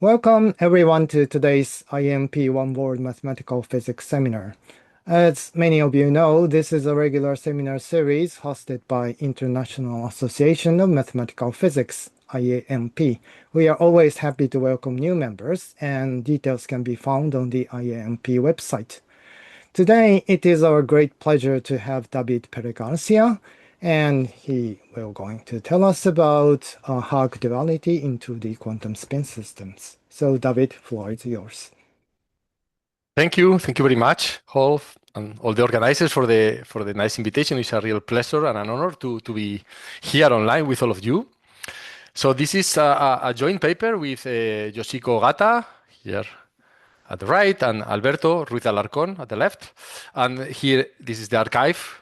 Welcome everyone to today's IMP One World Mathematical Physics Seminar. As many of you know, this is a regular seminar series hosted by International Association of Mathematical Physics, IAMP. We are always happy to welcome new members, and details can be found on the IAMP website. Today, it is our great pleasure to have David Pérez García, and he will going to tell us about Haag duality into the quantum spin systems. So, David, floor is yours. Thank you very much, Rolf, and all the organizers for the nice invitation. It's a real pleasure and an honor to be here online with all of you. So this is a joint paper with Yoshiko Gata here at the right and Alberto Ruiz Alarcón at the left. And here, this is the archive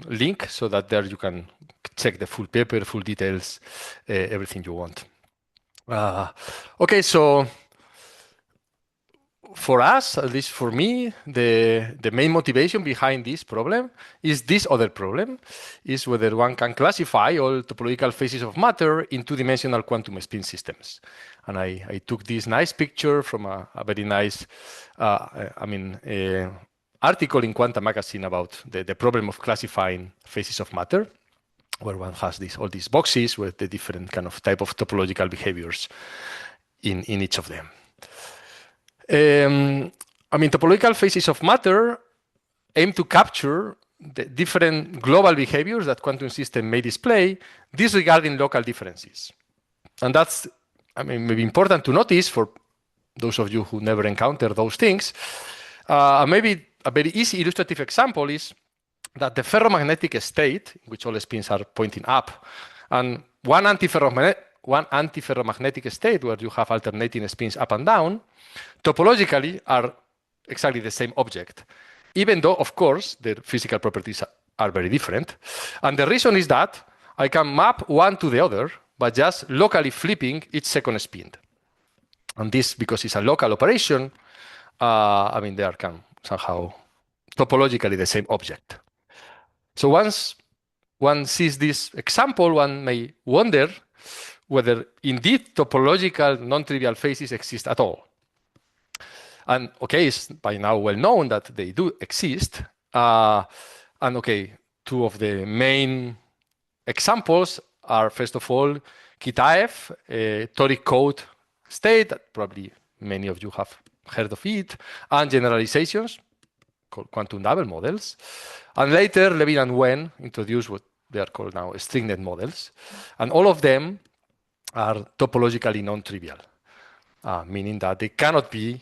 link so that there you can check the full paper, full details, everything you want. Okay, so for us, at least for me, the main motivation behind this problem is this other problem, is whether one can classify all topological phases of matter in two-dimensional quantum spin systems. And I took this nice picture from a very nice, article in Quantum magazine about the problem of classifying phases of matter, where one has all these boxes with the different kind of type of topological behaviors in each of them. Topological phases of matter aim to capture the different global behaviors that quantum system may display, disregarding local differences. And that's, maybe important to notice for those of you who never encountered those things. Maybe a very easy illustrative example is that the ferromagnetic state, in which all spins are pointing up, and one antiferromagnetic state where you have alternating spins up and down, topologically are exactly the same object, even though, of course, their physical properties are very different. And the reason is that I can map one to the other by just locally flipping each second spin. And this, because it's a local operation, they are somehow topologically the same object. So once one sees this example, one may wonder whether indeed topological non-trivial phases exist at all. And okay, it's by now well known that they do exist. And okay, two of the main examples are, first of all, Kitaev, a toric code state that probably many of you have heard of it, and generalizations called quantum double models. And later, Levin and Wen introduced what they are called now stringnet models. And all of them are topologically non-trivial, meaning that they cannot be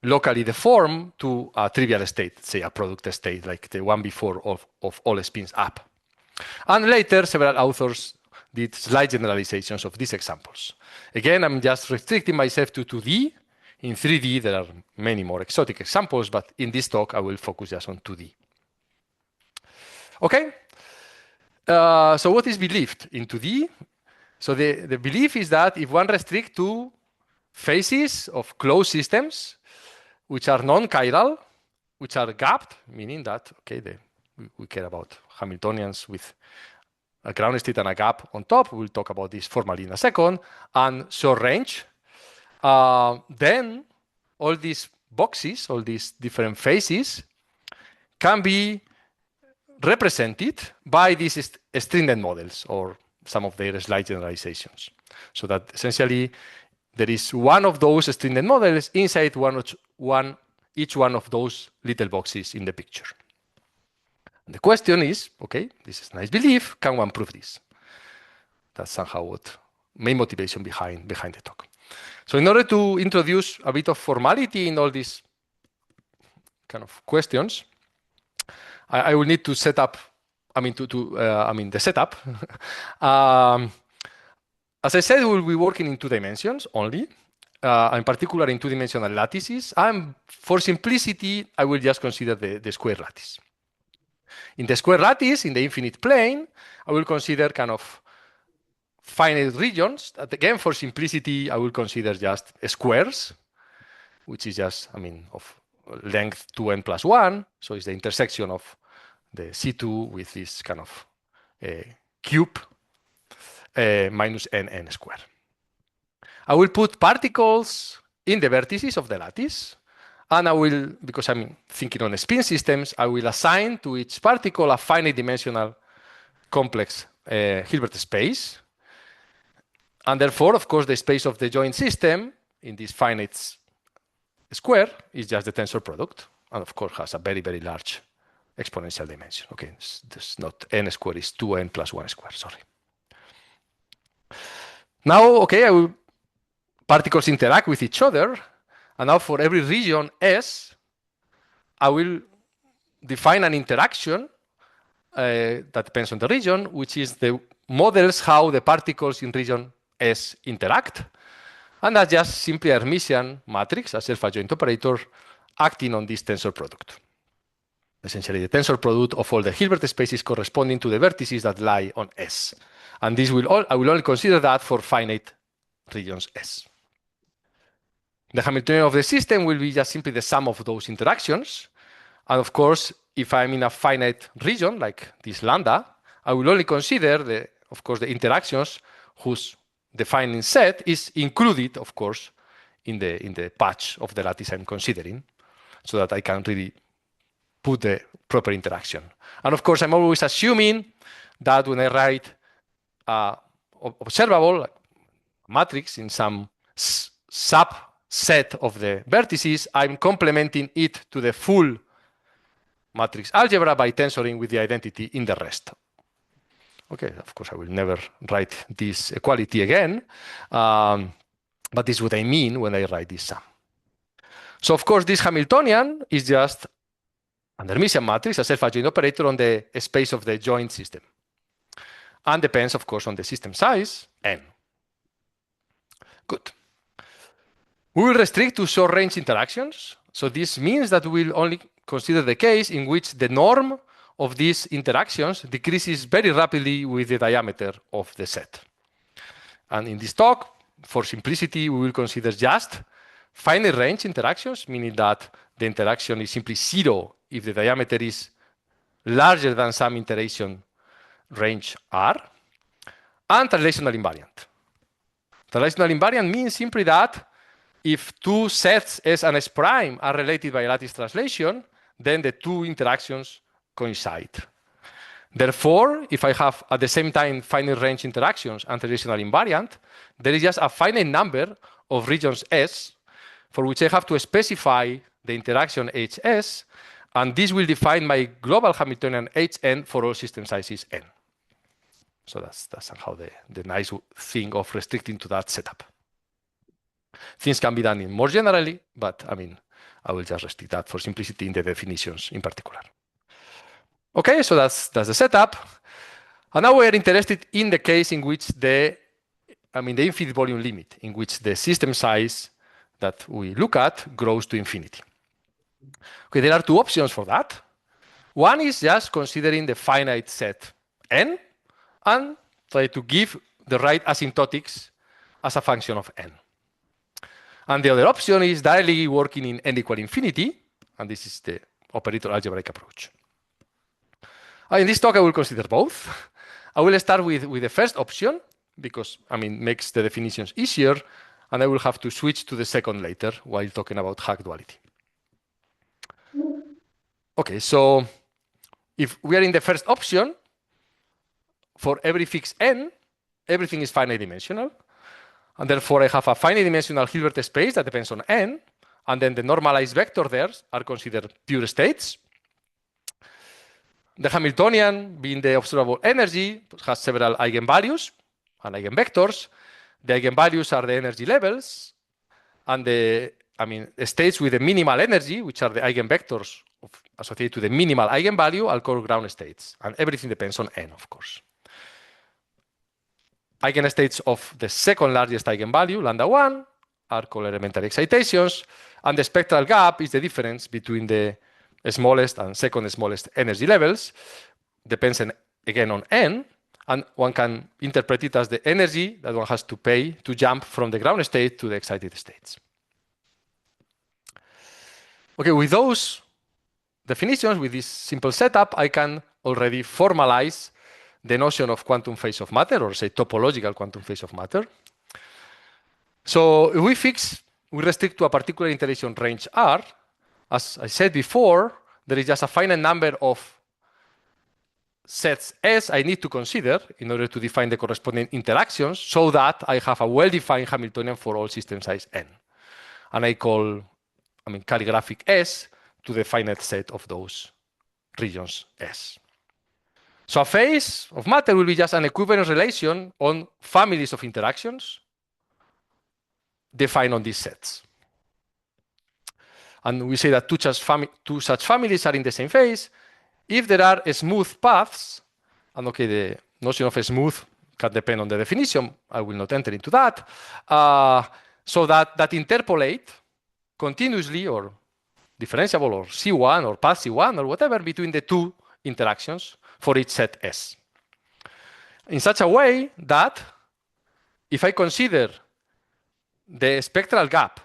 locally deformed to a trivial state, say a product state, like the one before of all spins up. And later, several authors did slight generalizations of these examples. Again, I'm just restricting myself to 2D. In 3D, there are many more exotic examples, but in this talk, I will focus just on 2D. Okay, so what is believed in 2D? So the belief is that if one restricts to phases of closed systems, which are non-chiral, which are gapped, meaning that, okay, we care about Hamiltonians with a ground state and a gap on top. We'll talk about this formally in a second. And short range, then all these boxes, all these different phases, can be represented by these stringent models or some of their slight generalizations. So that essentially there is one of those stringent models inside each one of those little boxes in the picture. And the question is, okay, this is a nice belief, can one prove this? That's somehow what main motivation behind the talk. So in order to introduce a bit of formality in all these kind of questions, I will need to set up, the setup. As I said, we'll be working in 2 dimensions only, in particular in 2-dimensional lattices. And for simplicity, I will just consider the square lattice. In the square lattice, in the infinite plane, I will consider kind of finite regions. That again, for simplicity, I will consider just squares, which is just, of length 2n plus 1. So it's the intersection of the C2 with this kind of cube minus n squared. I will put particles in the vertices of the lattice. And I will, because I'm thinking on spin systems, I will assign to each particle a finite dimensional complex Hilbert space. And therefore, of course, the space of the joint system in this finite square is just the tensor product. And of course, has a very, very large exponential dimension. Okay, this not n squared, is 2n plus 1 squared, sorry. Now, okay, particles interact with each other. And now for every region S, I will define an interaction that depends on the region, which is the models how the particles in region S interact. And that's just simply a Hermitian matrix, a self-adjoint operator, acting on this tensor product. Essentially, the tensor product of all the Hilbert spaces corresponding to the vertices that lie on S. And this I will only consider that for finite regions S. The Hamiltonian of the system will be just simply the sum of those interactions. And of course, if I'm in a finite region, like this lambda, I will only consider, of course, the interactions whose defining set is included, of course, in the patch of the lattice I'm considering, so that I can really put the proper interaction. And of course, I'm always assuming that when I write observable matrix in some subset of the vertices, I'm complementing it to the full matrix algebra by tensoring with the identity in the rest. Okay, of course, I will never write this equality again, but this is what I mean when I write this sum. So, of course, this Hamiltonian is just an Hermitian matrix, a self-adjoint operator on the space of the joint system, and depends, of course, on the system size, n. Good. We will restrict to short-range interactions. So this means that we will only consider the case in which the norm of these interactions decreases very rapidly with the diameter of the set. And in this talk, for simplicity, we will consider just finite range interactions, meaning that the interaction is simply zero if the diameter is larger than some iteration range R, and translational invariant. Translational invariant means simply that if two sets S and S prime are related by a lattice translation, then the two interactions coincide. Therefore, if I have at the same time finite range interactions and translational invariant, there is just a finite number of regions S for which I have to specify the interaction HS, and this will define my global Hamiltonian Hn for all system sizes n. So that's somehow the nice thing of restricting to that setup. Things can be done in more generally, but I mean, I will just restrict that for simplicity in the definitions in particular. Okay, so that's the setup. And now we're interested in the case in which the infinite volume limit, in which the system size that we look at grows to infinity. Okay, there are two options for that. One is just considering the finite set n and try to give the right asymptotics as a function of n. And the other option is directly working in n equal infinity, and this is the operator-algebraic approach. In this talk, I will consider both. I will start with the first option, because makes the definitions easier, and I will have to switch to the second later while talking about Haag duality. Okay, so if we are in the first option, for every fixed n, everything is finite dimensional. And therefore, I have a finite dimensional Hilbert space that depends on n. And then the normalized vector there are considered pure states. The Hamiltonian, being the observable energy, has several eigenvalues and eigenvectors. The eigenvalues are the energy levels. And the states with the minimal energy, which are the eigenvectors associated to the minimal eigenvalue, are called ground states. And everything depends on n, of course. Eigenstates of the second largest eigenvalue, lambda 1, are called elementary excitations. And the spectral gap is the difference between the smallest and second smallest energy levels. Depends, again, on n. And one can interpret it as the energy that one has to pay to jump from the ground state to the excited states. Okay, with those definitions, with this simple setup, I can already formalize the notion of quantum phase of matter, or say topological quantum phase of matter. So if we restrict to a particular iteration range R, as I said before, there is just a finite number of sets S I need to consider in order to define the corresponding interactions so that I have a well-defined Hamiltonian for all system size n. And I call, calligraphic S to the finite set of those regions S. So a phase of matter will be just an equivalence relation on families of interactions defined on these sets. And we say that two such families are in the same phase if there are smooth paths, and okay, the notion of smooth can depend on the definition. I will not enter into that. So that interpolate continuously or differentiable or C1 or path C1 or whatever between the two interactions for each set S. In such a way that if I consider the spectral gap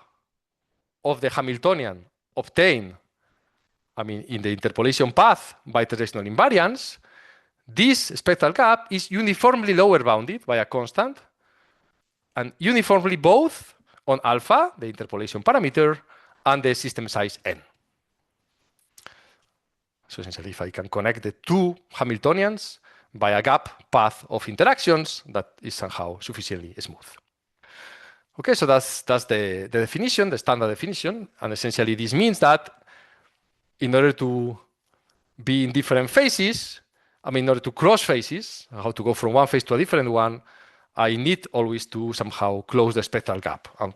of the Hamiltonian obtained in the interpolation path by translational invariance, this spectral gap is uniformly lower bounded by a constant and uniformly both on alpha, the interpolation parameter, and the system size n. So essentially, if I can connect the two Hamiltonians by a gap path of interactions, that is somehow sufficiently smooth. Okay, so that's the definition, the standard definition, and essentially this means that in order to be in different phases, in order to cross phases, how to go from one phase to a different one, I need always to somehow close the spectral gap and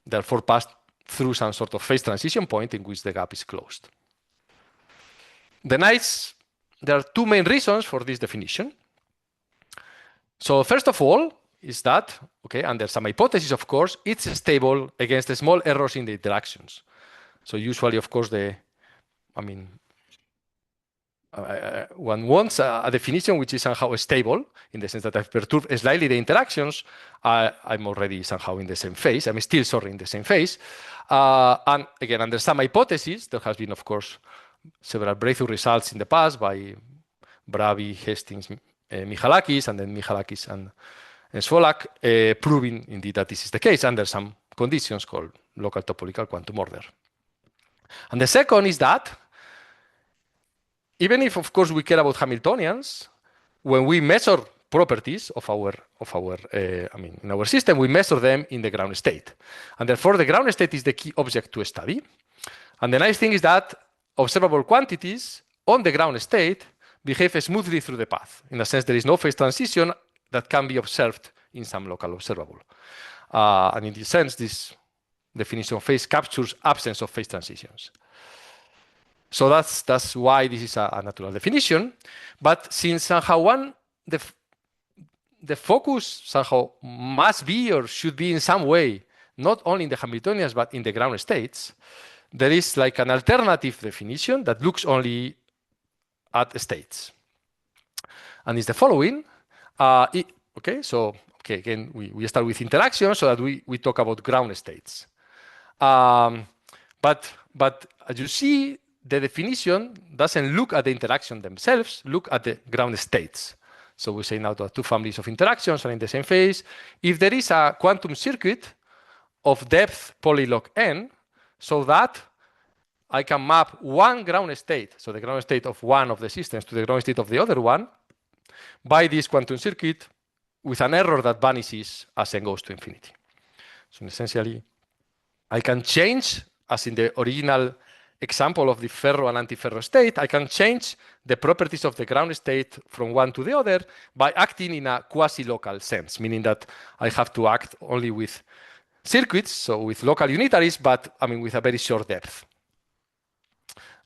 therefore pass through some sort of phase transition point in which the gap is closed. There are two main reasons for this definition. So first of all is that, okay, under some hypothesis, of course, it's stable against the small errors in the interactions. So usually, of course, one wants a definition which is somehow stable in the sense that I've perturbed slightly the interactions. I'm already somehow in the same phase. I'm still, in the same phase. And again, under some hypothesis, there has been, of course, several breakthrough results in the past by Bravi, Hastings, Michalakis, and then Michalakis and Svolak, proving indeed that this is the case under some conditions called local topological quantum order. And the second is that even if, of course, we care about Hamiltonians, when we measure properties of in our system, we measure them in the ground state. And therefore, the ground state is the key object to study. And the nice thing is that observable quantities on the ground state behave smoothly through the path. In a sense, there is no phase transition that can be observed in some local observable. And in this sense, this definition of phase captures absence of phase transitions. So that's why this is a natural definition. But since somehow the focus somehow must be or should be in some way, not only in the Hamiltonians, but in the ground states, there is like an alternative definition that looks only at states. And it's the following. Again, we start with interactions so that we talk about ground states. But as you see, the definition doesn't look at the interaction themselves, look at the ground states. So we say now that two families of interactions are in the same phase. If there is a quantum circuit of depth polylog n, so that I can map one ground state, so the ground state of one of the systems to the ground state of the other one, by this quantum circuit with an error that vanishes as n goes to infinity. So essentially, I can change, as in the original example of the ferro and antiferro state, I can change the properties of the ground state from one to the other by acting in a quasi-local sense, meaning that I have to act only with circuits, so with local unitaries, but with a very short depth.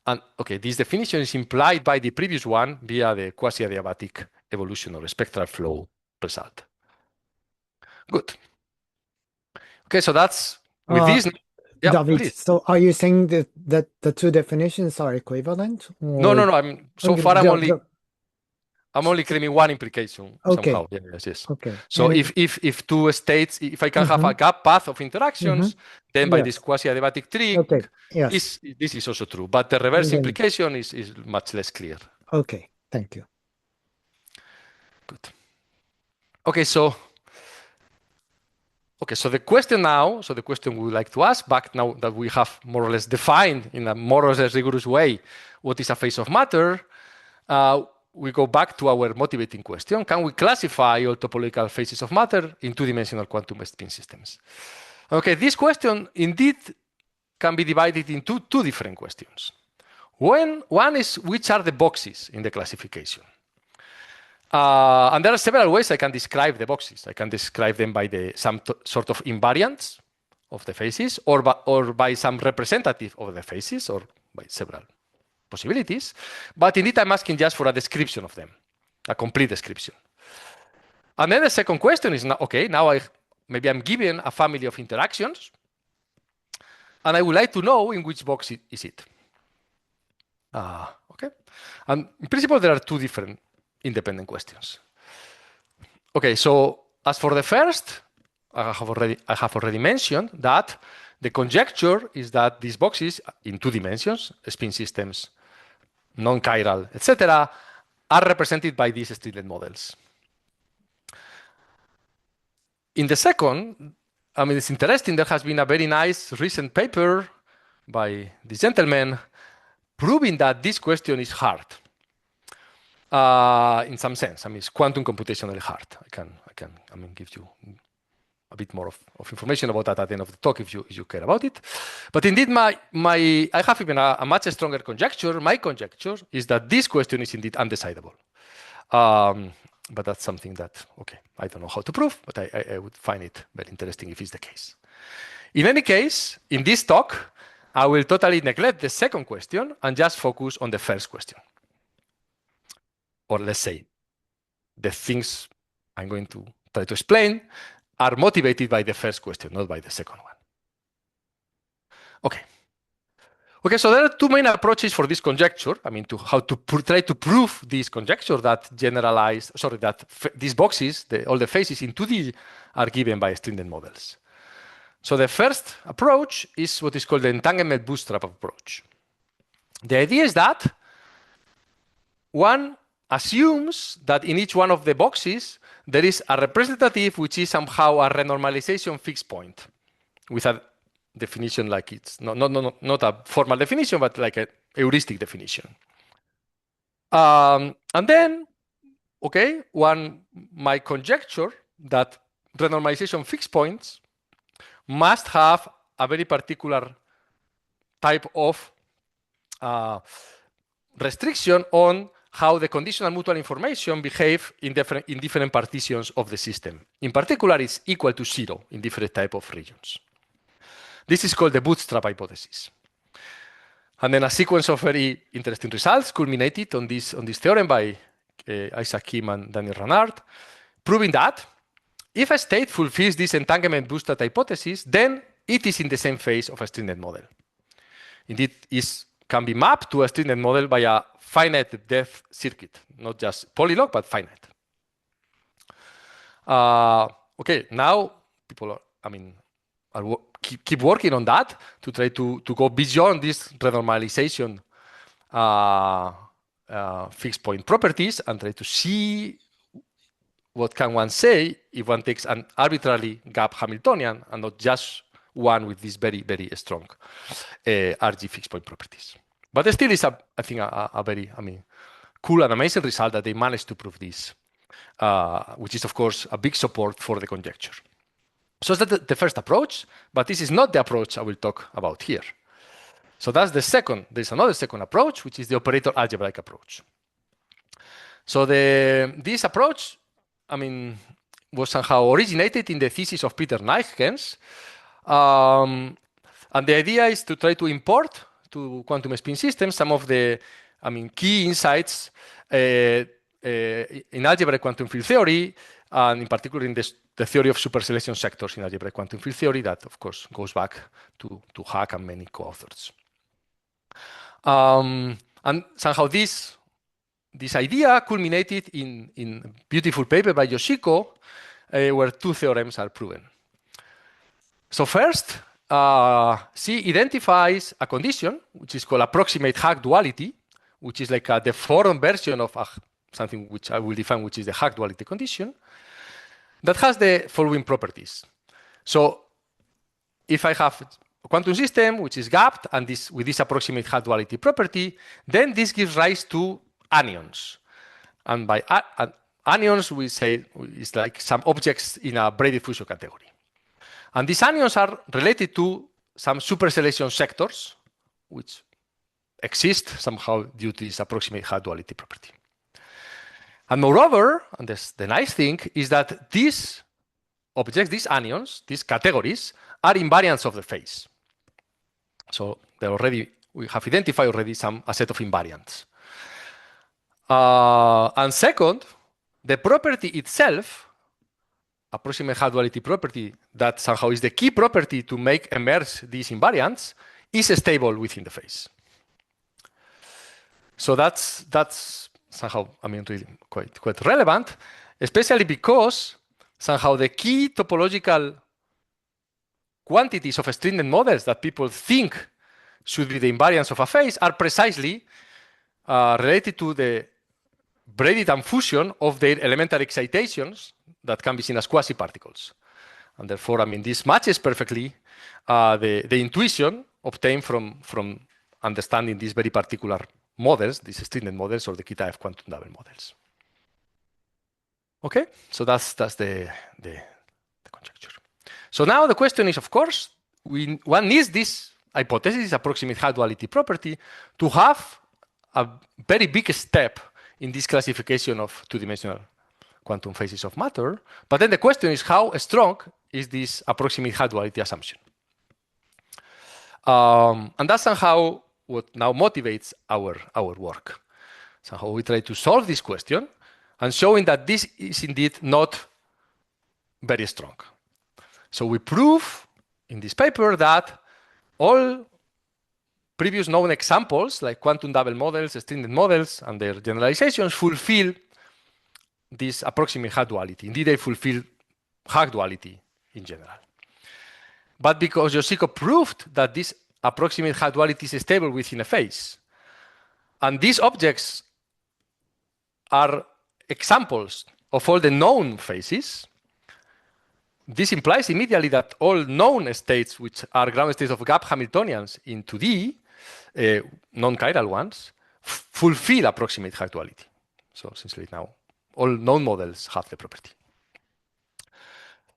And okay, this definition is implied by the previous one via the quasi-adiabatic evolution or spectral flow result. Good. Okay, so that's with this. Yeah, David, please. so are you saying that the two definitions are equivalent? Or... No. I'm only claiming one implication somehow. Yes. Okay. So if two states, if I can have a gap path of interactions, then by this quasi-adiabatic trick, this is also true. But the reverse implication is much less clear. Okay, thank you. Good. Okay, so Okay, so the question we would like to ask, back now that we have more or less defined in a more or less rigorous way what is a phase of matter, we go back to our motivating question. Can we classify all topological phases of matter in two-dimensional quantum spin systems? Okay, this question indeed can be divided into two different questions. One is which are the boxes in the classification? And there are several ways I can describe the boxes. I can describe them by some sort of invariants of the phases, or by some representative of the phases, or by several possibilities. But indeed, I'm asking just for a description of them, a complete description. And then the second question is, okay, now maybe I'm given a family of interactions, and I would like to know in which box is it. Okay. And in principle, there are two different independent questions. Okay, so as for the first, I have already mentioned that the conjecture is that these boxes in two dimensions, spin systems, non-chiral, etc., are represented by these stringent models. In the second, I mean, it's interesting, there has been a very nice recent paper by this gentleman proving that this question is hard. In some sense, I mean, it's quantum computationally hard. I can give you a bit more of information about that at the end of the talk if you care about it. But indeed, I have even a much stronger conjecture. My conjecture is that this question is indeed undecidable. But that's something that, okay, I don't know how to prove, but I would find it very interesting if it's the case. In any case, in this talk, I will totally neglect the second question and just focus on the first question. Or let's say, the things I'm going to try to explain are motivated by the first question, not by the second one. Okay, so there are two main approaches for this conjecture. I mean, how to try to prove this conjecture that these boxes, all the phases in 2D are given by stringent models. So the first approach is what is called the entanglement bootstrap approach. The idea is that one assumes that in each one of the boxes, there is a representative which is somehow a renormalization fixed point with a definition like it's not a formal definition, but like a heuristic definition. And then, okay, one might conjecture that renormalization fixed points must have a very particular type of restriction on how the conditional mutual information behave in different partitions of the system. In particular, it's equal to 0 in different type of regions. This is called the bootstrap hypothesis. And then a sequence of very interesting results culminated on this theorem by Isaac Kim and Daniel Ranard, proving that if a state fulfills this entanglement bootstrap hypothesis, then it is in the same phase of a stringent model. Indeed, it can be mapped to a stringent model by a finite depth circuit, not just polylog, but finite. Okay, now people are keep working on that to try to go beyond this renormalization fixed point properties and try to see what can one say if one takes an arbitrarily gap Hamiltonian and not just one with these very, very strong RG fixed point properties. But it still is, I think, a very cool and amazing result that they managed to prove this, which is, of course, a big support for the conjecture. So that's the first approach, but this is not the approach I will talk about here. So that's the second. There's another second approach, which is the operator-algebraic approach. So this approach, was somehow originated in the thesis of Peter Nijgens. And the idea is to try to import to quantum spin systems some of the key insights in algebraic quantum field theory, and in particular in the theory of superselection sectors in algebraic quantum field theory that, of course, goes back to Haag and many co-authors. And somehow this idea culminated in a beautiful paper by Yoshiko, where two theorems are proven. So first, she identifies a condition, which is called approximate Haag duality, which is like a deformed version of something which I will define, which is the Haag duality condition, that has the following properties. So if I have a quantum system which is gapped and with this approximate Haag duality property, then this gives rise to anyons. And by anyons, we say it's like some objects in a braided fusion category. And these anyons are related to some superselection sectors, which exist somehow due to this approximate Haag duality property. And moreover, and the nice thing is that these objects, these anyons, these categories, are invariants of the phase. So we have identified already a set of invariants. And second, the property itself, approximate Haag duality property, that somehow is the key property to make emerge these invariants, is stable within the phase. So that's somehow, really quite relevant, especially because somehow the key topological quantities of stringent models that people think should be the invariants of a phase are precisely related to the braided fusion of their elementary excitations that can be seen as quasi-particles. And therefore, this matches perfectly the intuition obtained from understanding these very particular models, these stringent models, or the key-type quantum double models. Okay, so that's the conjecture. So now the question is, of course, one needs this hypothesis, approximate Haag duality property, to have a very big step in this classification of two-dimensional quantum phases of matter. But then the question is, how strong is this approximate Haag duality assumption? And that's somehow what now motivates our work. Somehow we try to solve this question and showing that this is indeed not very strong. So we prove in this paper that all previous known examples, like quantum double models, stringent models, and their generalizations fulfill this approximate Haag duality. Indeed, they fulfill Haag duality in general. But because Yoshiko proved that this approximate Haag duality is stable within a phase, and these objects are examples of all the known phases, this implies immediately that all known states, which are ground states of gap Hamiltonians in 2D, non-chiral ones, fulfill approximate Haag duality. So essentially now, all known models have the property.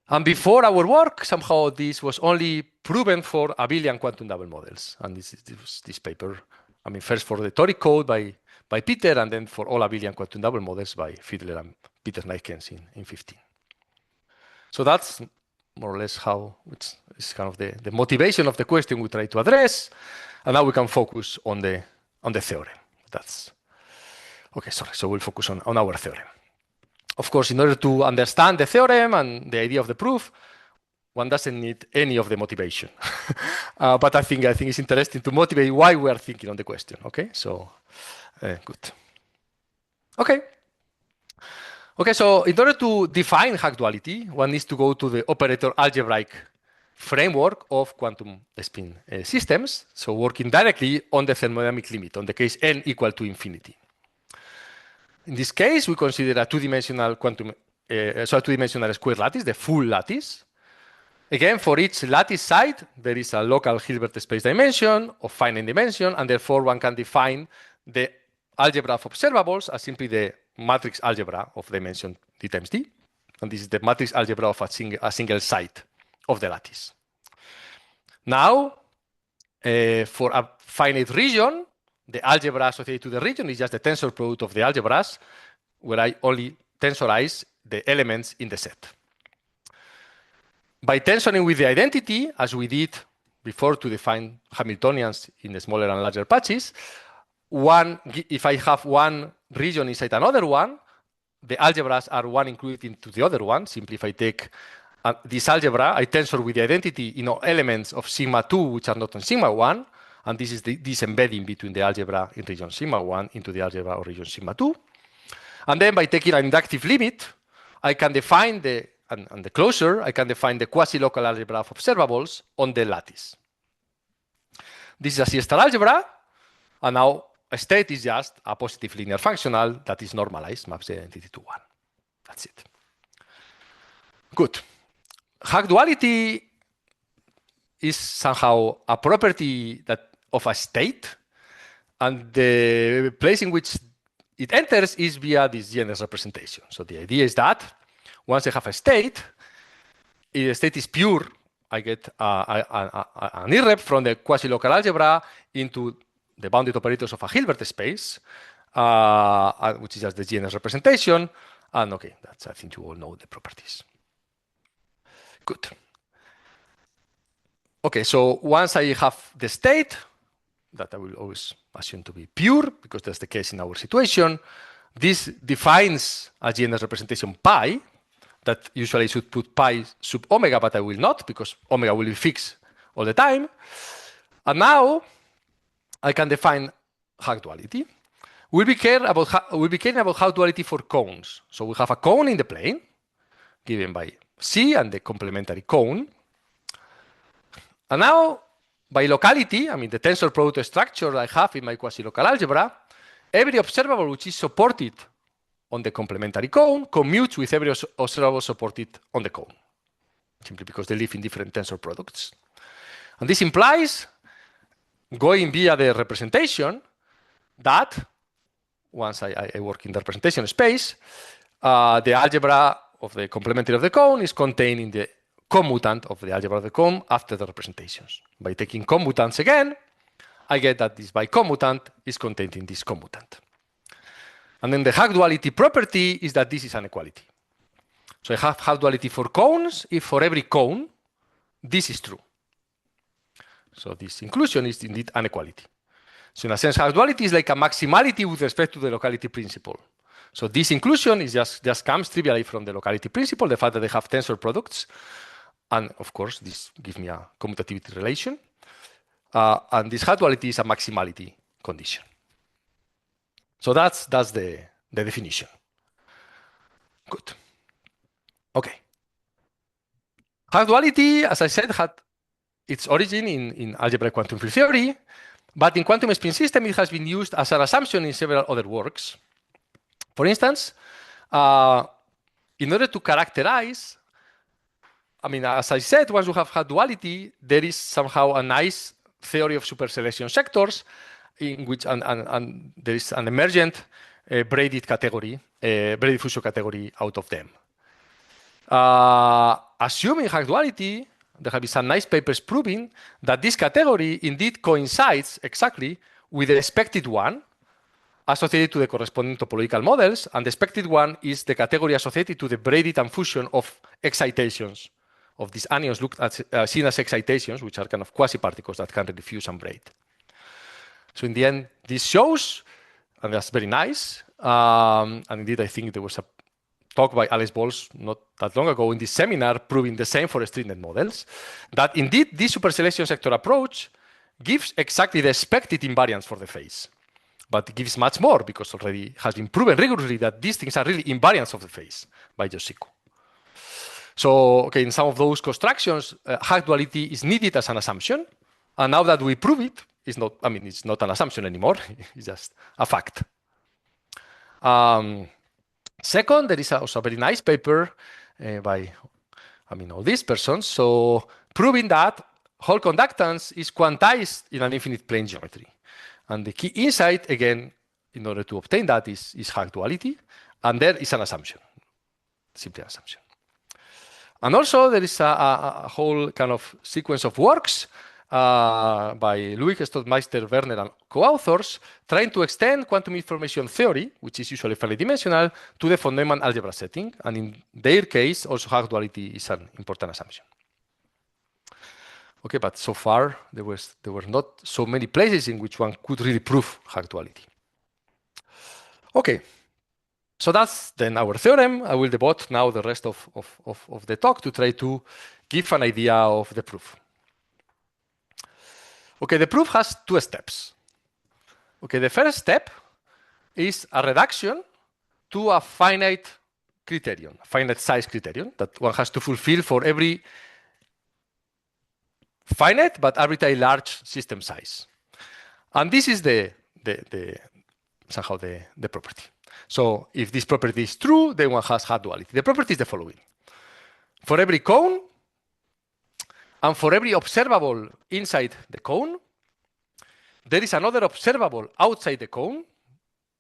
And before our work, somehow this was only proven for abelian quantum double models. And this paper, first for the toric code by Peter, and then for all abelian quantum double models by Fiedler and Peter Nijkens in 15. So that's more or less how it's kind of the motivation of the question we try to address. And now we can focus on the theorem. That's okay. Sorry. So we'll focus on our theorem. Of course, in order to understand the theorem and the idea of the proof, one doesn't need any of the motivation. But I think it's interesting to motivate why we are thinking on the question. Okay. So good. Okay. Okay, so in order to define Haag duality, one needs to go to the operator-algebraic framework of quantum spin systems, so working directly on the thermodynamic limit, on the case n equal to infinity. In this case, we consider a two-dimensional two-dimensional square lattice, the full lattice. Again, for each lattice side, there is a local Hilbert space dimension of finite dimension, and therefore one can define the algebra of observables as simply the matrix algebra of dimension d times d. And this is the matrix algebra of a single side of the lattice. Now, for a finite region, the algebra associated to the region is just the tensor product of the algebras, where I only tensorize the elements in the set. By tensoring with the identity, as we did before to define Hamiltonians in the smaller and larger patches, if I have one region inside another one, the algebras are one included into the other one. Simply if I take this algebra, I tensor with the identity elements of sigma 2 which are not on sigma 1, and this is this embedding between the algebra in region sigma 1 into the algebra of region sigma 2. And then by taking an inductive limit, I can define and the closure, I can define the quasi-local algebra of observables on the lattice. This is a C-star algebra, and now a state is just a positive linear functional that is normalized, maps the identity to 1. That's it. Good. Haag duality is somehow a property of a state, and the place in which it enters is via this genus representation. So the idea is that once I have a state, if the state is pure, I get an irrep from the quasi-local algebra into the bounded operators of a Hilbert space, which is just the genus representation. And okay, I think you all know the properties. Good. Okay, so once I have the state, that I will always assume to be pure, because that's the case in our situation, this defines a genus representation pi, that usually I should put pi sub omega, but I will not, because omega will be fixed all the time. And now I can define Haag duality. We'll be caring about Haag duality for cones. So we have a cone in the plane, given by C and the complementary cone. And now, by locality, I mean the tensor product structure I have in my quasi-local algebra, every observable which is supported on the complementary cone commutes with every observable supported on the cone, simply because they live in different tensor products. And this implies, going via the representation, that once I work in the representation space, the algebra of the complementary of the cone is contained in the commutant of the algebra of the cone after the representations. By taking commutants again, I get that this bicommutant is contained in this commutant. And then the Haag duality property is that this is an equality. So I have Haag duality for cones if for every cone this is true. So this inclusion is indeed an equality. So in a sense, Haag duality is like a maximality with respect to the locality principle. So this inclusion is just comes trivially from the locality principle, the fact that they have tensor products. And of course, this gives me a commutativity relation. And this Haag duality is a maximality condition. So that's the definition. Good. Okay. Haag duality, as I said, had its origin in algebraic quantum field theory, but in quantum spin system, it has been used as an assumption in several other works. For instance, in order to characterize, I mean, as I said, once you have Haag duality, there is somehow a nice theory of superselection sectors in which and there is an emergent braided category, braided fusion category out of them. Assuming Haag duality, there have been some nice papers proving that this category indeed coincides exactly with the expected one associated to the corresponding topological models, and the expected one is the category associated to the braided and fusion of excitations of these anions looked at seen as excitations, which are kind of quasi-particles that can diffuse and braid. So in the end, this shows, and that's very nice, and indeed I think there was a talk by Alex Bols not that long ago in this seminar proving the same for stringent models, that indeed this superselection sector approach gives exactly the expected invariance for the phase. But it gives much more because already has been proven rigorously that these things are really invariants of the phase by Yoshiko. So, okay, in some of those constructions, Haag duality is needed as an assumption. And now that we prove it, it's not an assumption anymore. It's just a fact. Second, there is also a very nice paper by, all these persons. So proving that Hall conductance is quantized in an infinite plane geometry. And the key insight, again, in order to obtain that is Haag duality. And there is an assumption, simply an assumption. And also there is a whole kind of sequence of works by Louis Stottmeister, Werner, and co-authors trying to extend quantum information theory, which is usually fairly dimensional, to the von Neumann algebra setting. And in their case, also Haag duality is an important assumption. Okay, but so far there were not so many places in which one could really prove Haag duality. Okay, so that's then our theorem. I will devote now the rest of the talk to try to give an idea of the proof. Okay, the proof has two steps. Okay, the first step is a reduction to a finite criterion, a finite size criterion that one has to fulfill for every finite but arbitrarily large system size. And this is somehow the property. So if this property is true, then one has Haag duality. The property is the following. For every cone, And for every observable inside the cone, there is another observable outside the cone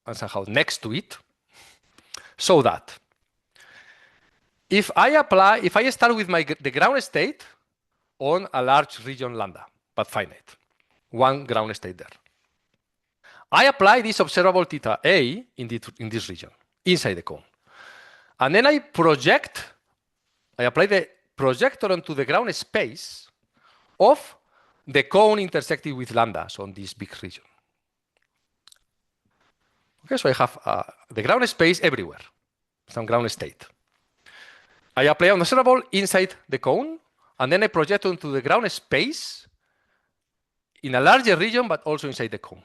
and somehow next to it, so that if I start with the ground state on a large region lambda, but finite, one ground state there. I apply this observable theta A in this region, inside the cone. And then I apply the projector onto the ground space of the cone intersecting with lambda, so on this big region. Okay, so I have the ground space everywhere, some ground state. I apply an observable inside the cone, and then I project onto the ground space in a larger region, but also inside the cone.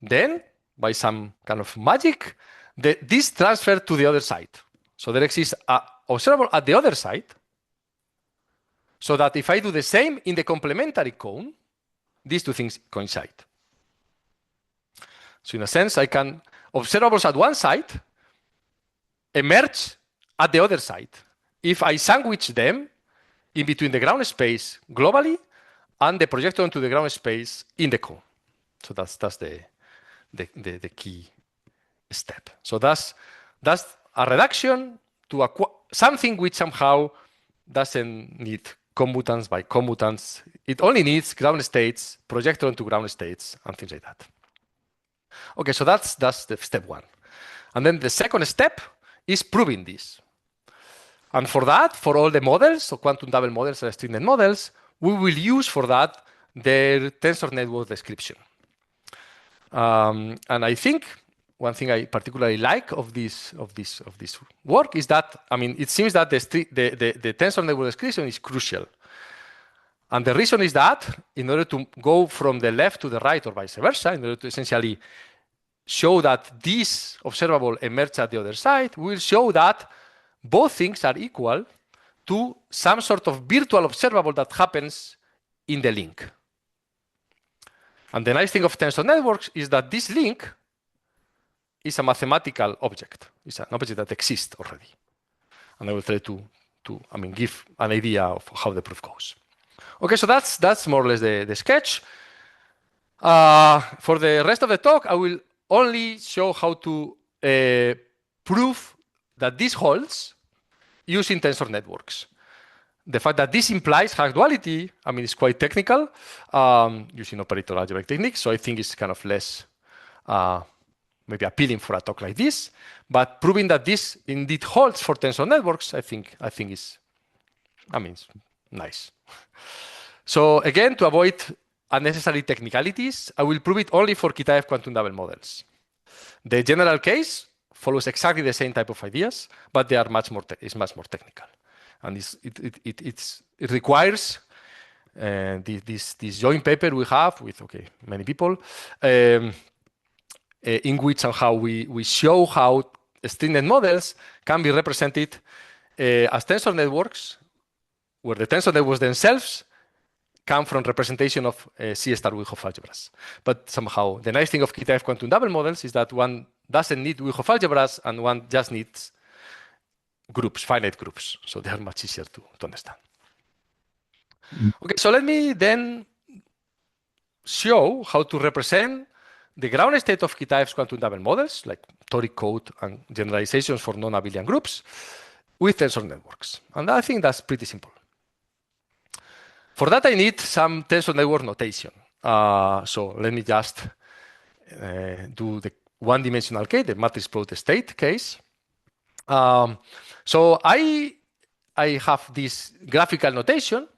Then, by some kind of magic, this transferred to the other side. So there exists an observable at the other side, so that if I do the same in the complementary cone, these two things coincide. So in a sense, I can observables at one side emerge at the other side if I sandwich them in between the ground space globally and the projector onto the ground space in the cone. So that's the key step. So that's a reduction to something which somehow doesn't need commutants by commutants. It only needs ground states, projector onto ground states, and things like that. Okay, so that's the step one. And then the second step is proving this. And for that, for all the models, so quantum double models and string net models, we will use for that the tensor network description. And I think one thing I particularly like of this work is that, I mean, it seems that the tensor network description is crucial. And the reason is that in order to go from the left to the right or vice versa, in order to essentially show that this observable emerges at the other side, we will show that both things are equal to some sort of virtual observable that happens in the link. And the nice thing of tensor networks is that this link is a mathematical object. It's an object that exists already. And I will try to give an idea of how the proof goes. Okay, so that's more or less the sketch. For the rest of the talk, I will only show how to prove that this holds using tensor networks. The fact that this implies Haag duality, I mean, it's quite technical using operator-algebraic techniques. So I think it's kind of less maybe appealing for a talk like this. But proving that this indeed holds for tensor networks, I think is, it's nice. So again, to avoid unnecessary technicalities, I will prove it only for Kitaev quantum double models. The general case follows exactly the same type of ideas, but they are much more technical. And it requires this joint paper we have with many people, in which somehow we show how string net models can be represented as tensor networks, where the tensor networks themselves come from representation of C-star Wychoff algebras. But somehow the nice thing of Kitaev quantum double models is that one doesn't need Wychoff algebras and one just needs groups, finite groups. So they are much easier to understand. Okay, so let me then show how to represent the ground state of Kitaev's quantum double models, like toric code and generalizations for non-abelian groups, with tensor networks. And I think that's pretty simple. For that, I need some tensor network notation. So let me just do the one-dimensional case, the matrix plot state case. So I have this graphical notation.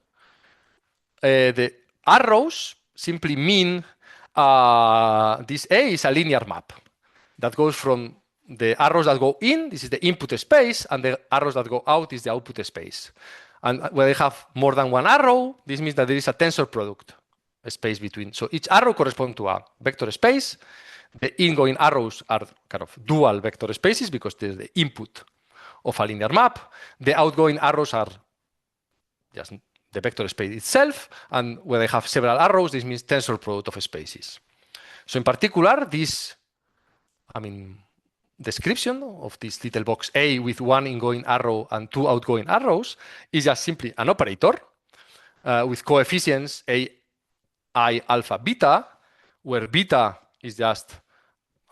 The arrows simply mean this A is a linear map that goes from the arrows that go in, this is the input space, and the arrows that go out is the output space. And when I have more than one arrow, this means that there is a tensor product space between. So each arrow corresponds to a vector space. The ingoing arrows are kind of dual vector spaces because there's the input of a linear map. The outgoing arrows are just the vector space itself. And when I have several arrows, this means tensor product of spaces. So in particular, this, description of this little box A with one ingoing arrow and two outgoing arrows is just simply an operator with coefficients a, I, alpha, beta, where beta is just,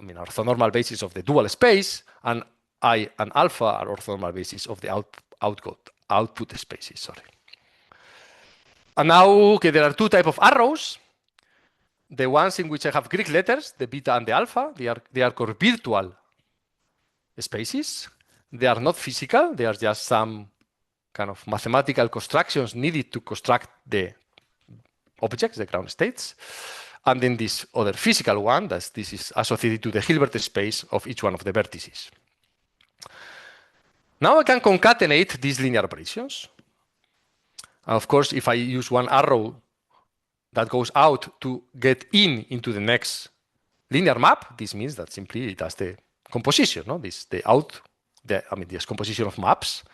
orthonormal basis of the dual space, and I and alpha are orthonormal basis of the output spaces. Sorry. And now, okay, there are two types of arrows. The ones in which I have Greek letters, the beta and the alpha, they are called virtual spaces. They are not physical. They are just some kind of mathematical constructions needed to construct the objects, the ground states. And then this other physical one, this is associated to the Hilbert space of each one of the vertices. Now I can concatenate these linear operations. And of course, if I use one arrow that goes out to get into the next linear map, this means that simply it does the composition, no? This composition of maps.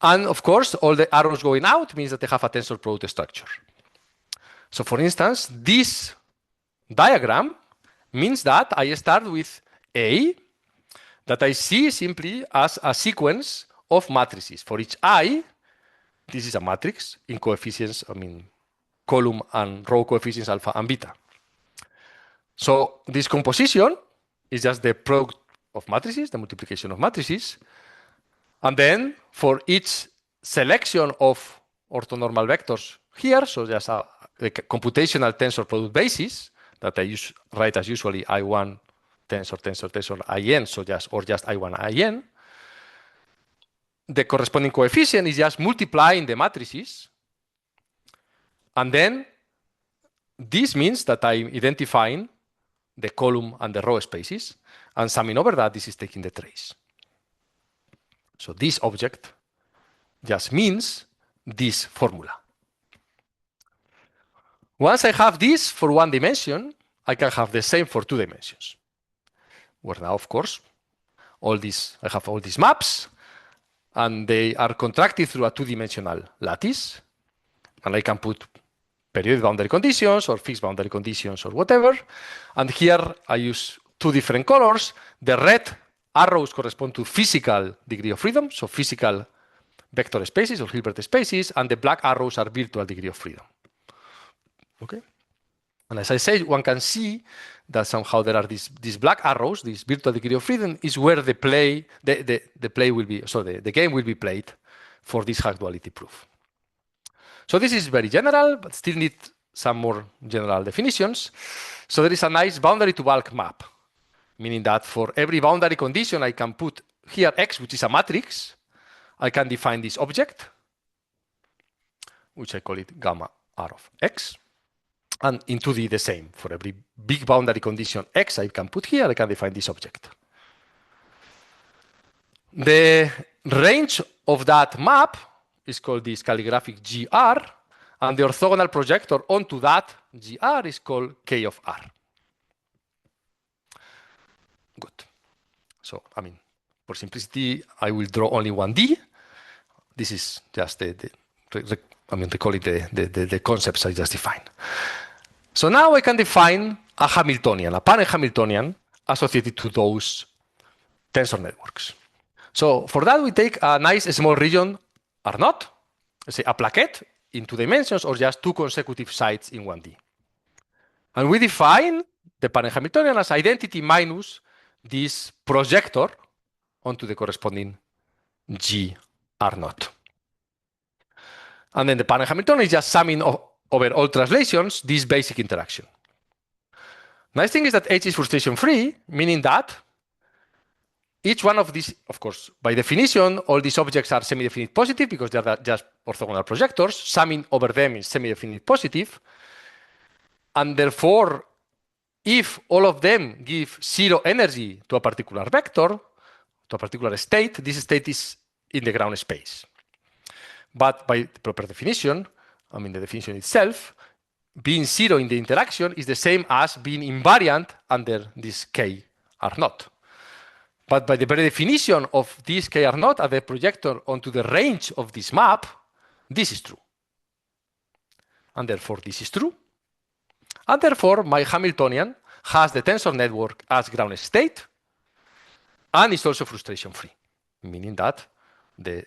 And of course, all the arrows going out means that they have a tensor product structure. So for instance, this diagram means that I start with A, that I see simply as a sequence of matrices. For each I, this is a matrix in coefficients, column and row coefficients alpha and beta. So this composition is just the product of matrices, the multiplication of matrices. And then for each selection of orthonormal vectors here, so just the computational tensor product basis that I write as usually I1 tensor IN, so just I1 IN, the corresponding coefficient is just multiplying the matrices. And then this means that I'm identifying the column and the row spaces, and summing over that, this is taking the trace. So this object just means this formula. Once I have this for one dimension, I can have the same for two dimensions. Where now, of course, I have all these maps, and they are contracted through a two-dimensional lattice, and I can put periodic boundary conditions or fixed boundary conditions or whatever. And here I use two different colors. The red arrows correspond to physical degree of freedom, so physical vector spaces or Hilbert spaces, and the black arrows are virtual degree of freedom. Okay? And as I say, one can see that somehow there are these black arrows, this virtual degree of freedom is where the game will be played for this Haag duality proof. So this is very general, but still need some more general definitions. So there is a nice boundary to bulk map, meaning that for every boundary condition, I can put here X, which is a matrix. I can define this object, which I call it gamma R of X. And in 2D, the same. For every big boundary condition X I can put here, I can define this object. The range of that map is called this calligraphic GR, and the orthogonal projector onto that GR is called K of R. Good. So, for simplicity, I will draw only 1D. This is just recalling the concepts I just defined. So now I can define a Hamiltonian, a parent Hamiltonian associated to those tensor networks. So for that, we take a nice small region R0, let's say a plaquette in 2 dimensions or just 2 consecutive sites in 1D. And we define the parent Hamiltonian as identity minus this projector onto the corresponding G R0. And then the parent Hamiltonian is just summing over all translations this basic interaction. Nice thing is that H is frustration-free, meaning that each one of these, of course, by definition, all these objects are semi-definite positive because they are just orthogonal projectors. Summing over them is semi-definite positive. And therefore, if all of them give 0 energy to a particular vector, to a particular state, this state is in the ground space. But by the proper definition, the definition itself, being 0 in the interaction is the same as being invariant under this K R0. But by the very definition of this K R0 as the projector onto the range of this map, this is true. And therefore, this is true. And therefore, my Hamiltonian has the tensor network as ground state and is also frustration-free, meaning that the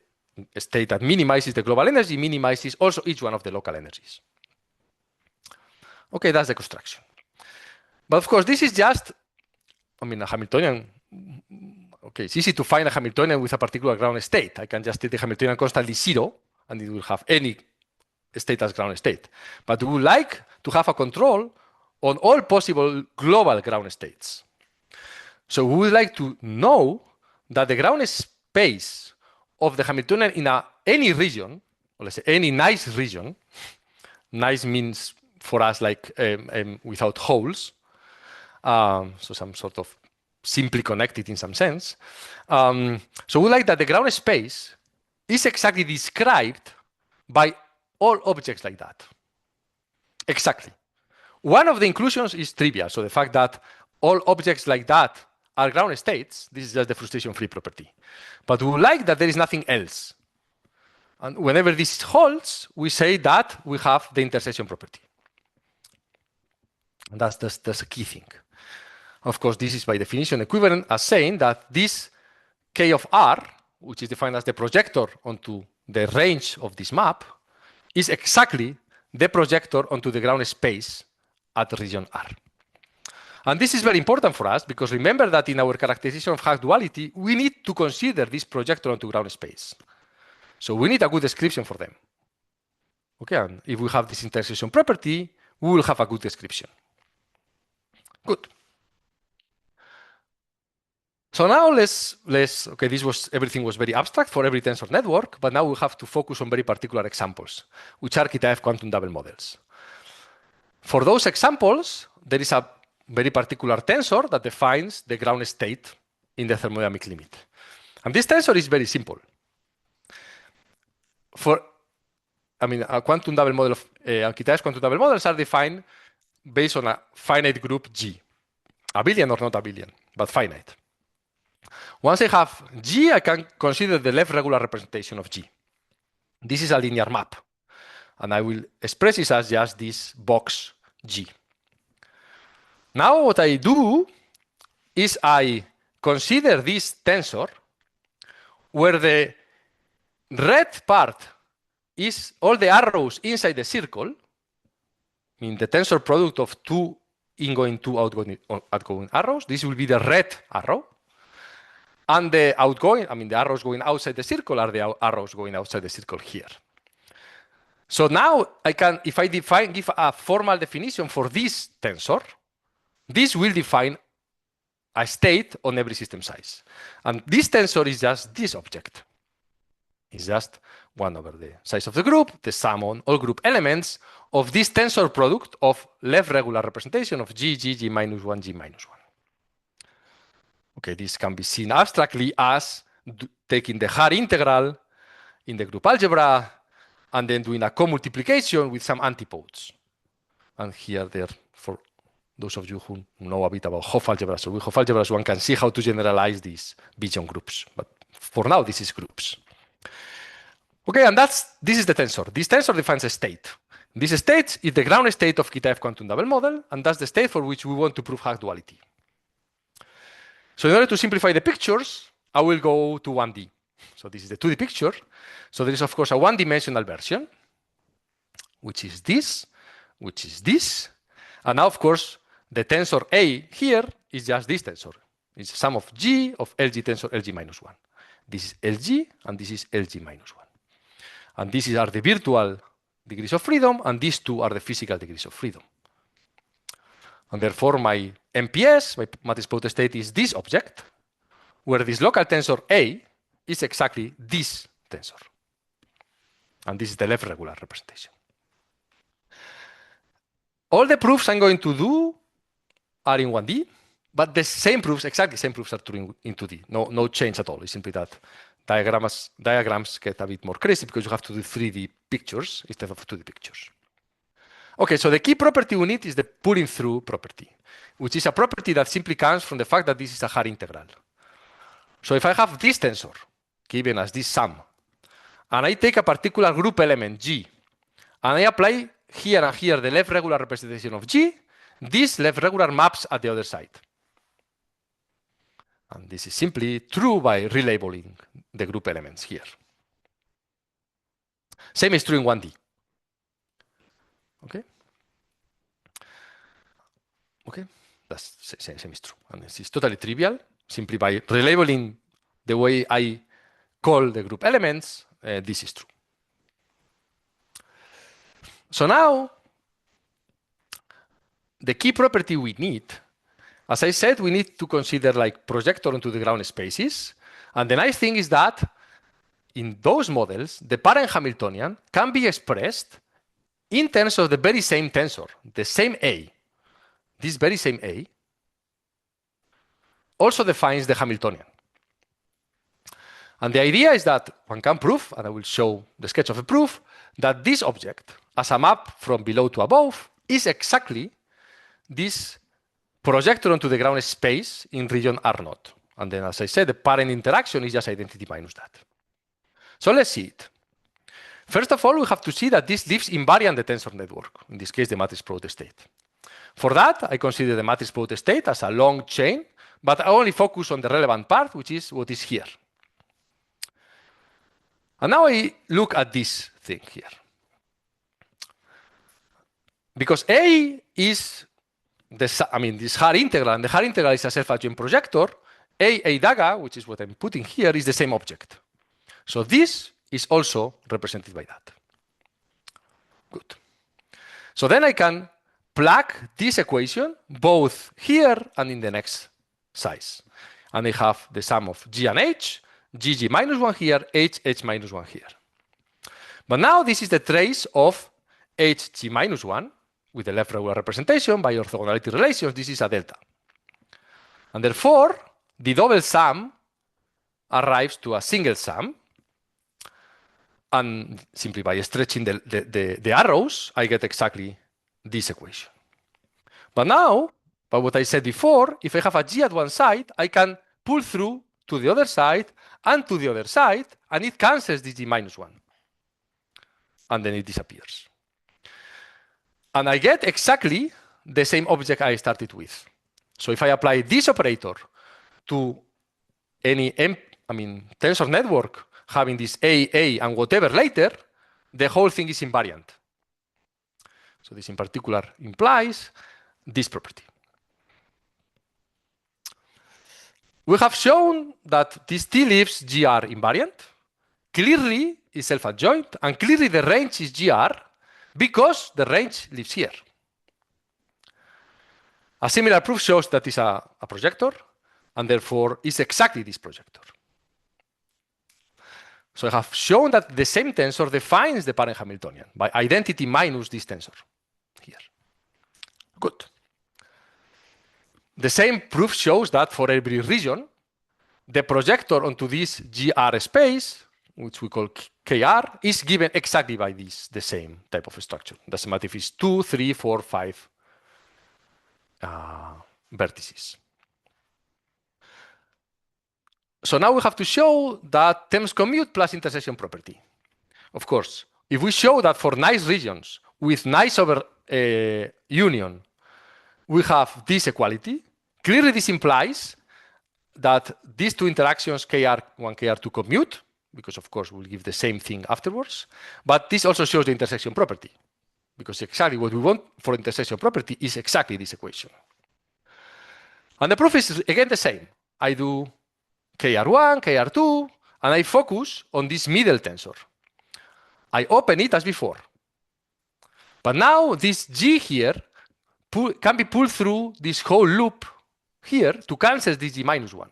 state that minimizes the global energy, minimizes also each one of the local energies. Okay, that's the construction. But of course, this is just, a Hamiltonian. Okay, it's easy to find a Hamiltonian with a particular ground state. I can just take the Hamiltonian constantly 0, and it will have any state as ground state. But we would like to have a control on all possible global ground states. So we would like to know that the ground space of the Hamiltonian in any region, or let's say any nice region, nice means for us like without holes, so some sort of simply connected in some sense. So we like that the ground space is exactly described by all objects like that. Exactly. One of the inclusions is trivial. So the fact that all objects like that are ground states, this is just the frustration-free property. But we like that there is nothing else. And whenever this holds, we say that we have the intersection property. And that's a key thing. Of course, this is by definition equivalent as saying that this K of R, which is defined as the projector onto the range of this map, is exactly the projector onto the ground space at region R. And this is very important for us because remember that in our characterization of Haag duality, we need to consider this projector onto ground space. So we need a good description for them. Okay, and if we have this intersection property, we will have a good description. Good. So now okay, everything was very abstract for every tensor network, but now we have to focus on very particular examples, which are Kitaev quantum double models. For those examples, there is a very particular tensor that defines the ground state in the thermodynamic limit. And this tensor is very simple. A quantum double model of Kitaev's quantum double models are defined based on a finite group G, abelian or not abelian, but finite. Once I have G, I can consider the left regular representation of G. This is a linear map, and I will express it as just this box G. Now what I do is I consider this tensor where the red part is all the arrows inside the circle, in the tensor product of two ingoing, two outgoing arrows. This will be the red arrow. And the outgoing, the arrows going outside the circle are the arrows going outside the circle here. So now I can, if I give a formal definition for this tensor, this will define a state on every system size. And this tensor is just this object. It's just 1 over the size of the group, the sum on all group elements of this tensor product of left regular representation of G, G, G minus 1, G minus 1. Okay, this can be seen abstractly as taking the Haar integral in the group algebra and then doing a co-multiplication with some antipodes. And here, there, for those of you who know a bit about Hopf algebra, so with Hopf algebras, one can see how to generalize these Bijon groups. But for now, this is groups. Okay, and this is the tensor. This tensor defines a state. This state is the ground state of Kitaev quantum double model, and that's the state for which we want to prove Haag duality. So in order to simplify the pictures, I will go to 1D. So this is the 2D picture. So there is, of course, a one-dimensional version, which is this. And now, of course, the tensor A here is just this tensor. It's the sum of G of LG tensor LG minus 1. This is LG, and this is LG minus 1. And these are the virtual degrees of freedom, and these two are the physical degrees of freedom. And therefore, my MPS, my matrix state, is this object, where this local tensor A is exactly this tensor. And this is the left regular representation. All the proofs I'm going to do are in 1D, but the same proofs, exactly the same proofs are true in 2D. No change at all. It's simply that diagrams get a bit more crazy because you have to do 3D pictures instead of 2D pictures. Okay, so the key property we need is the pulling through property, which is a property that simply comes from the fact that this is a Haar integral. So if I have this tensor given as this sum, and I take a particular group element G, and I apply here and here the left regular representation of G, this left regular maps at the other side. And this is simply true by relabeling the group elements here. Same is true in 1D. Okay? Okay? That's same is true. And this is totally trivial. Simply by relabeling the way I call the group elements, this is true. So now, the key property we need, as I said, we need to consider like projector onto the ground spaces. And the nice thing is that in those models, the parent Hamiltonian can be expressed in terms of the very same tensor, the same A. This very same A also defines the Hamiltonian. And the idea is that one can prove, and I will show the sketch of a proof, that this object, as a map from below to above, is exactly this projector onto the ground space in region R0. And then, as I said, the parent interaction is just identity minus that. So let's see it. First of all, we have to see that this lives invariant the tensor network, in this case, the matrix product state. For that, I consider the matrix product state as a long chain, but I only focus on the relevant part, which is what is here. And now I look at this thing here. Because A is this Haag integral, and the Haag integral is a self-adjoint projector, A daga, which is what I'm putting here, is the same object. So this is also represented by that. Good. So then I can plug this equation both here and in the next size. And I have the sum of G and H, GG minus 1 here, H minus 1 here. But now this is the trace of HG minus 1 with the left regular representation by orthogonality relations. This is a delta. And therefore, the double sum arrives to a single sum. And simply by stretching the arrows, I get exactly this equation. But now, by what I said before, if I have a G at one side, I can pull through to the other side and to the other side, and it cancels the G minus 1. And then it disappears. And I get exactly the same object I started with. So if I apply this operator to any tensor network having this A, and whatever later, the whole thing is invariant. So this in particular implies this property. We have shown that this T leaves GR invariant, clearly is self-adjoint, and clearly the range is GR because the range lives here. A similar proof shows that it's a projector, and therefore is exactly this projector. So I have shown that the same tensor defines the parent Hamiltonian by identity minus this tensor here. Good. The same proof shows that for every region, the projector onto this GR space, which we call KR, is given exactly by the same type of structure. Doesn't matter if it's 2, 3, 4, 5 vertices. So now we have to show that terms commute plus intersection property. Of course, if we show that for nice regions with nice over union, we have this equality, clearly this implies that these two interactions, KR1, KR2, commute, because of course we'll give the same thing afterwards. But this also shows the intersection property, because exactly what we want for intersection property is exactly this equation. And the proof is again the same. I do KR1, KR2, and I focus on this middle tensor. I open it as before. But now this G here can be pulled through this whole loop here to cancel this G minus 1.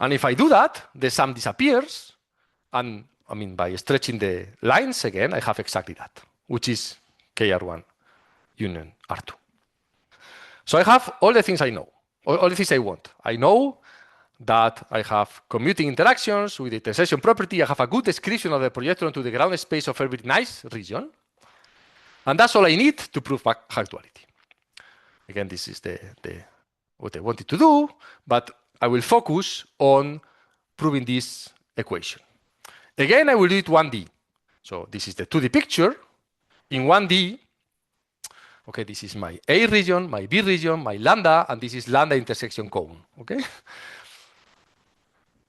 And if I do that, the sum disappears. And by stretching the lines again, I have exactly that, which is KR1 union R2. So I have all the things I know. All the things I want. I know that I have commuting interactions with the intersection property. I have a good description of the projector onto the ground space of every nice region. And that's all I need to prove Haag duality. Again, this is what I wanted to do, but I will focus on proving this equation. Again, I will do it 1D. So this is the 2D picture. In 1D, okay, this is my A region, my B region, my lambda, and this is lambda intersection cone, okay?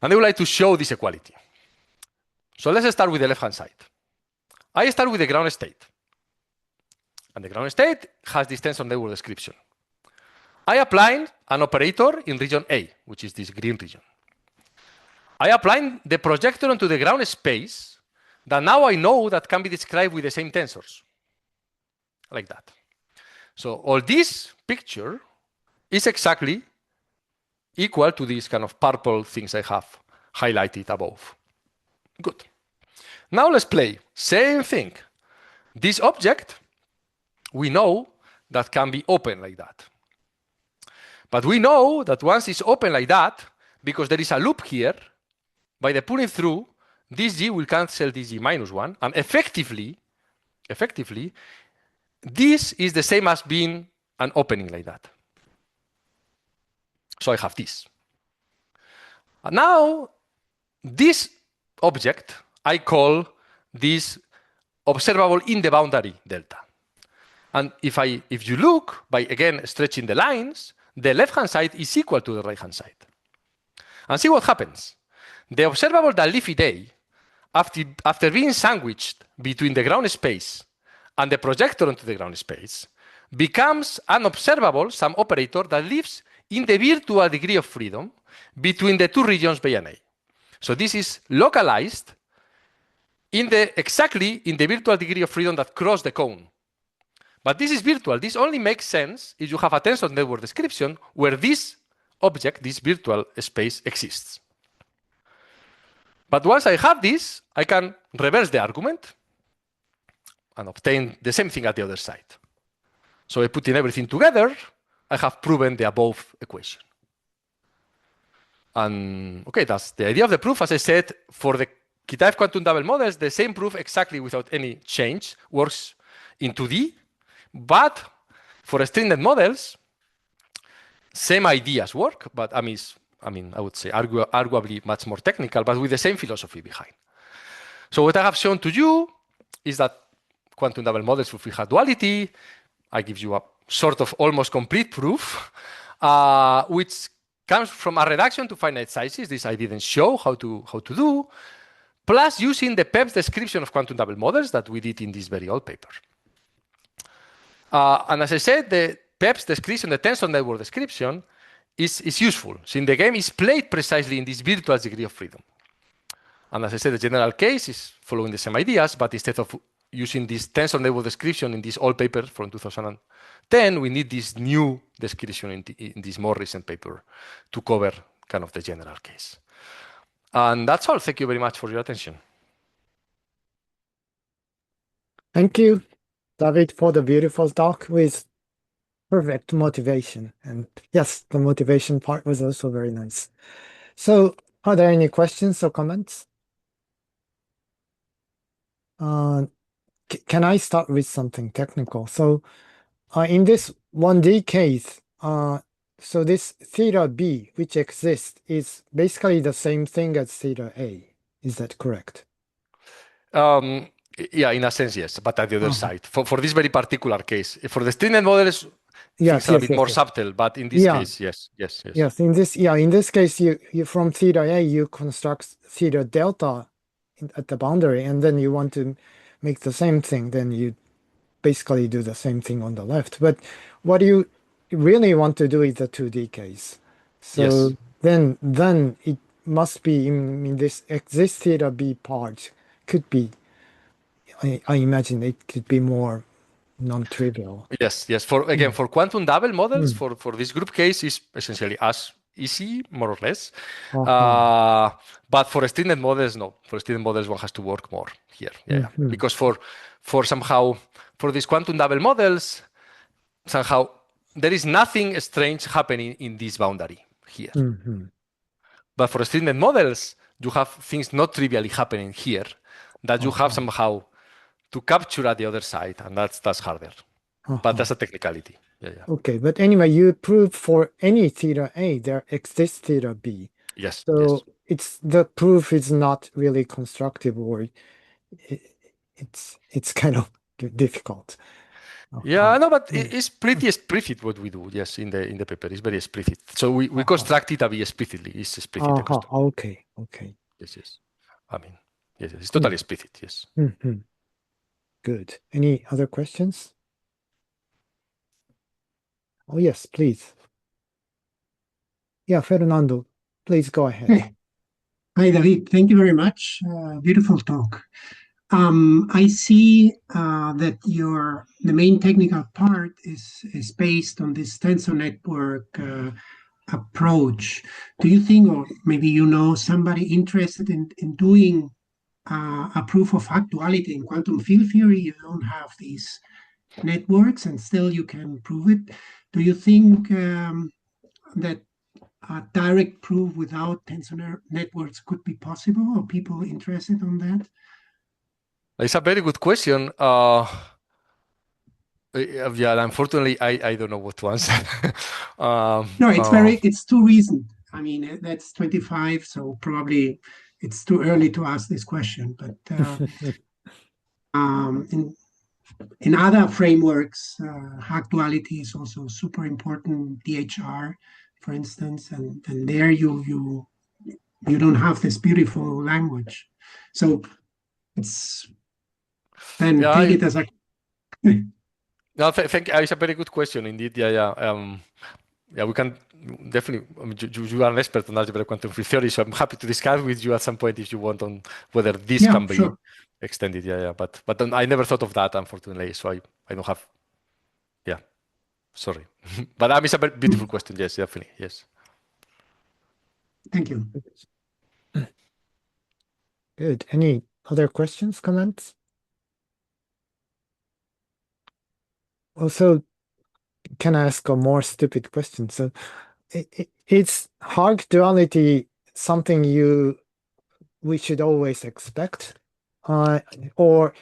And I would like to show this equality. So let's start with the left-hand side. I start with the ground state. And the ground state has this tensor network description. I apply an operator in region A, which is this green region. I apply the projector onto the ground space that now I know that can be described with the same tensors, like that. So all this picture is exactly equal to these kind of purple things I have highlighted above. Good. Now let's play. Same thing. This object, we know that can be open like that. But we know that once it's open like that, because there is a loop here, by the pulling through, this g will cancel this g minus 1, and effectively, this is the same as being an opening like that. So I have this. And now, this object, I call this observable in the boundary delta. And if you look, by again stretching the lines, the left-hand side is equal to the right-hand side. And see what happens. The observable that leafy day, after being sandwiched between the ground space and the projector onto the ground space, becomes an observable, some operator that lives in the virtual degree of freedom between the two regions B and A. So this is localized exactly in the virtual degree of freedom that cross the cone. But this is virtual. This only makes sense if you have a tensor network description where this object, this virtual space, exists. But once I have this, I can reverse the argument and obtain the same thing at the other side. So by putting everything together, I have proven the above equation. And okay, that's the idea of the proof. As I said, for the Kitaev quantum double models, the same proof exactly without any change works in 2D. But for stringent models, same ideas work, but I would say arguably much more technical, but with the same philosophy behind. So what I have shown to you is that quantum double models with Haag duality, I give you a sort of almost complete proof, which comes from a reduction to finite sizes. This I didn't show how to do, plus using the PEP's description of quantum double models that we did in this very old paper. And as I said, the PEP's description, the tensor network description, is useful. So in the game is played precisely in this virtual degree of freedom. And as I said, the general case is following the same ideas, but instead of using this tensor network description in this old paper from 2010, we need this new description in this more recent paper to cover kind of the general case. And that's all. Thank you very much for your attention. Thank you, David, for the beautiful talk with perfect motivation. And yes, the motivation part was also very nice. So are there any questions or comments? Can I start with something technical? So in this 1D case, so this theta B, which exists, is basically the same thing as theta A. Is that correct? Yeah, in a sense, yes, but at the other side. For this very particular case, for the stringent models, things are a bit more subtle, but in this case, yes. Yes, in this case, you from theta A, you construct theta delta at the boundary, and then you want to make the same thing, then you basically do the same thing on the left. But what you really want to do is the 2D case. So then it must be in this exist theta B part could be, I imagine it could be more non-trivial. Yes. For quantum double models, for this group case is essentially as easy, more or less. But for stringent models, no. For stringent models, one has to work more here. Because for these quantum double models, somehow there is nothing strange happening in this boundary here. But for stringent models, you have things not trivially happening here that you have somehow to capture at the other side, and that's harder. But that's a technicality. Okay, but anyway, you prove for any theta A there exists theta B. Yes. So it's the proof is not really constructive, or it's kind of difficult. Yeah, no, but it's pretty explicit what we do. Yes, in the paper, it's very explicit. So we construct theta B explicitly. It's explicit. Okay. Yes. Yes, it's totally explicit. Yes. Good. Any other questions? Oh, yes, please. Yeah, Fernando, please go ahead. Hey. Hi, David. Thank you very much. Beautiful talk. I see that the main technical part is based on this tensor network approach. Do you think, or maybe you know somebody interested in doing a proof of Haag duality in quantum field theory? You don't have these networks, and still you can prove it. Do you think that a direct proof without tensor networks could be possible, or people interested on that? It's a very good question. Yeah, unfortunately, I don't know what to answer. No, it's too recent. I mean, that's 25, so probably it's too early to ask this question. But in other frameworks, Haag duality is also super important. DHR, for instance, and there you don't have this beautiful language, so it's then Yeah, take it as a no, thank. It's a very good question indeed. Yeah, we can definitely. I mean, you are an expert on algebra quantum field theory, so I'm happy to discuss with you at some point if you want on whether this yeah, can be sure. extended. Yeah. But then I never thought of that, unfortunately. So I don't have. Yeah, sorry. But it's a very beautiful question. Yes, definitely. Yes. Thank you. Good. Any other questions, comments? Also, can I ask a more stupid question? So, it's Haag duality something we should always expect? Or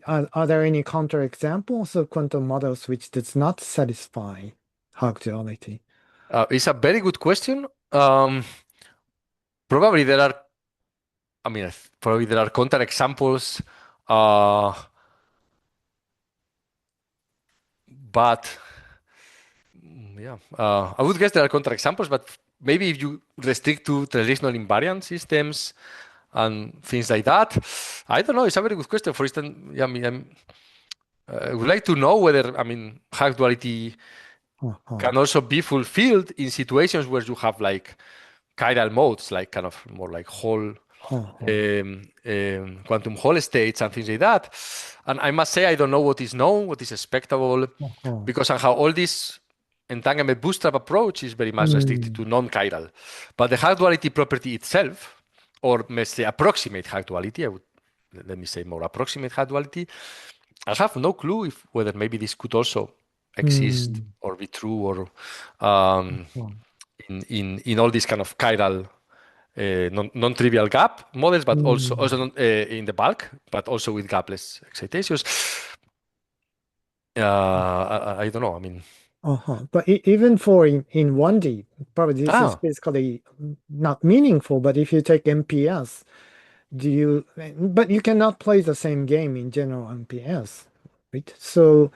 are there any counterexamples of quantum models which does not satisfy Haag duality? It's a very good question. Probably there are. I mean, probably there are counterexamples. But yeah, I would guess there are counterexamples, but maybe if you restrict to traditional invariant systems and things like that, I don't know. It's a very good question. For instance, yeah, I would like to know whether, Haag duality can also be fulfilled in situations where you have like chiral modes, like kind of more like whole quantum Hall states and things like that. And I must say, I don't know what is known, what is expectable, because somehow all this entanglement bootstrap approach is very much restricted to non-chiral. But the Haag duality property itself, or let's say approximate Haag duality, let me say more approximate Haag duality, I have no clue if whether maybe this could also exist or be true or in all these kind of chiral non-trivial gap models, but also in the bulk, but also with gapless excitations. I don't know. I mean, But even for in 1D, probably this is ah, basically not meaningful, but if you take MPS, but you cannot play the same game in general MPS, right? So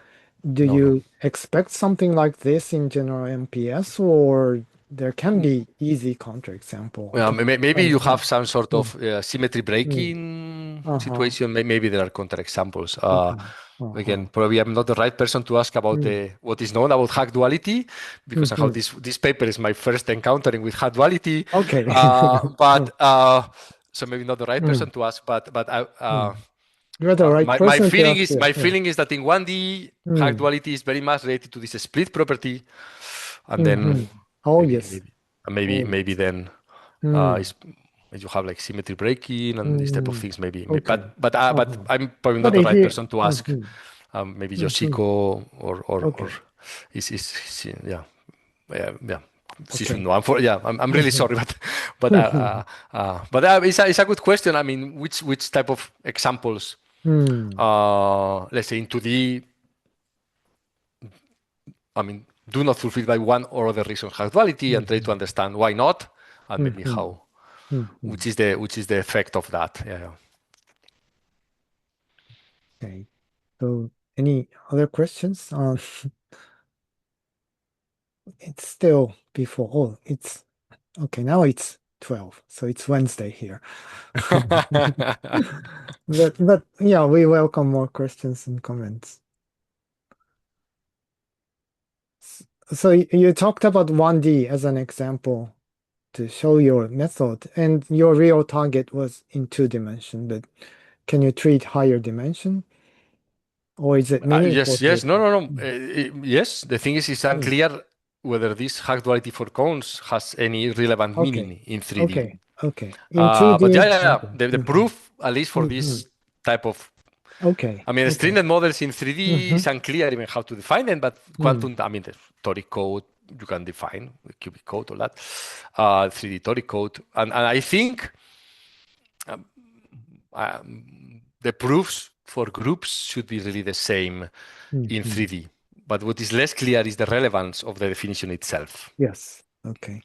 do no. you expect something like this in general MPS, or there can be easy counterexample? Maybe you have some sort Mm, of symmetry mm. breaking Uh-huh. situation. Maybe there are counterexamples. Okay. Again, Uh-huh. probably I'm not the right person to ask about Mm. what is known about Haag duality, because somehow Mhm. this paper is my first encountering with Haag duality. Okay. But so maybe not the right person Mm, to ask. But I. mm. You're the right My person to feeling ask is here. my Yeah. feeling is that in 1D, Haag Mm. duality is very much related to this split property, and then Hmm. Oh, maybe yes. maybe Oh, maybe yes. then Mm. is you have like symmetry breaking and these type of Mm. things maybe, Okay. but Uh-huh. I'm probably not But the if right you, person to ask. mhm, Maybe mhm. Yoshiko or Okay. yeah. Yeah, she should Okay. know. I'm really Mhm. sorry, but it's a good question. I mean, which type of examples, Hmm. let's say in 2D, do not fulfill by one or other reason Haag duality, and try to Mhm. understand why not, and maybe Mhm. how, Mhm. which is the effect of that. Yeah. Okay. So, any other questions? It's still before. Oh, it's okay. Now it's 12, so it's Wednesday here. But yeah, we welcome more questions and comments. So you talked about 1D as an example to show your method, and your real target was in 2 dimension, but can you treat higher dimension? Or is it meaningful Yes. to? No. Yes, the thing is, it's unclear whether this Haag duality for cones has any relevant meaning in 3D. Okay. In 2D. But yeah. Okay. The proof, at least for this type of, Okay. I mean, stringed models in 3D is unclear even how to define them, but quantum, I mean, the toric code, you can define the cubic code, all that, 3D toric code. And I think the proofs for groups should be really the same in 3D. But what is less clear is the relevance of the definition itself. Yes. Okay.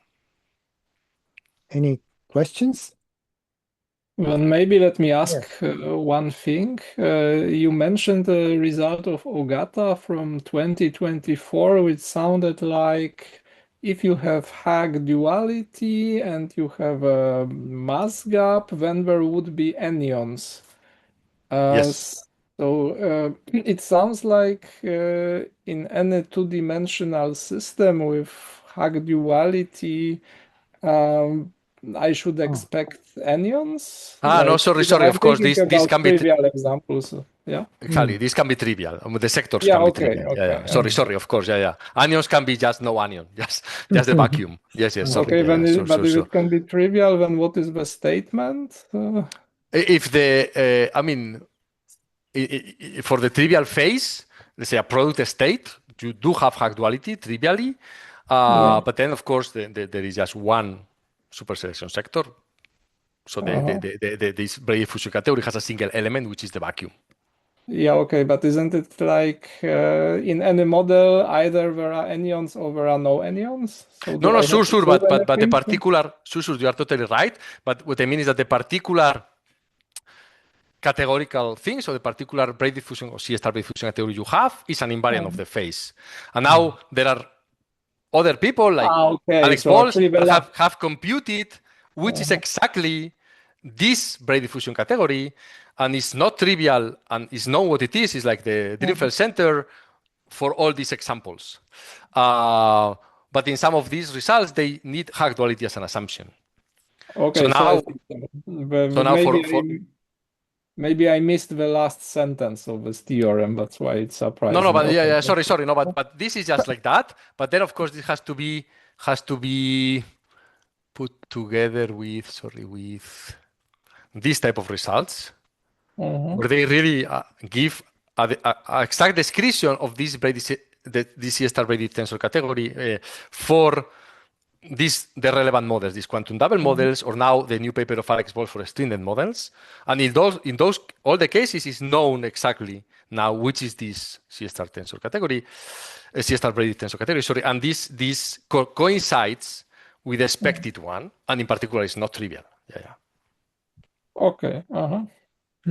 Any questions? Well, maybe let me ask one thing. You mentioned the result of Ogata from 2024, which sounded like if you have Haag duality and you have a mass gap, then there would be anyons. Yes. So it sounds like in any two-dimensional system with Haag duality, I should expect anyons. No, sorry. I'm Of course, thinking this about can be trivial examples. Yeah. exactly. This can be trivial. The sectors Yeah. can be Okay. trivial. Okay. Yeah. Sorry. Of course. Yeah. Anions can be just no anion. Just the vacuum. Yes. Sorry. Okay. But if it can be trivial, then what is the statement? If the, I mean, for the trivial phase, let's say a product state, you do have Haag duality trivially, but then of course there is just one superselection sector. So this braid diffusion category has a single element, which is the vacuum. Yeah, okay, but isn't it like in any model either there are anyons or there are no anyons? So No, sure, but the anything? particular, sure, you are totally right. But what I mean is that the particular categorical thing, so the particular braid diffusion or C-star braid diffusion category you have is an invariant of the phase. And now there are other people like Alex Bols that have computed which is exactly this braid diffusion category, and it's not trivial, and it's known what it is. It's like the Dirichlet center for all these examples. But in some of these results, they need Haag duality as an assumption. Okay, so now, maybe I missed the last sentence of this theorem. That's why it's surprising. No, but sorry. No, but this is just like that. But then, of course, this has to be put together with this type of results, where they really give an exact description of this C-star braided tensor category for the relevant models, these quantum double models, or now the new paper of Alex Bols for stringent models. And in those all the cases is known exactly now which is this C-star tensor category, C-star braided tensor category. Sorry, and this coincides with the expected one, and in particular, it's not trivial. Yeah. Okay.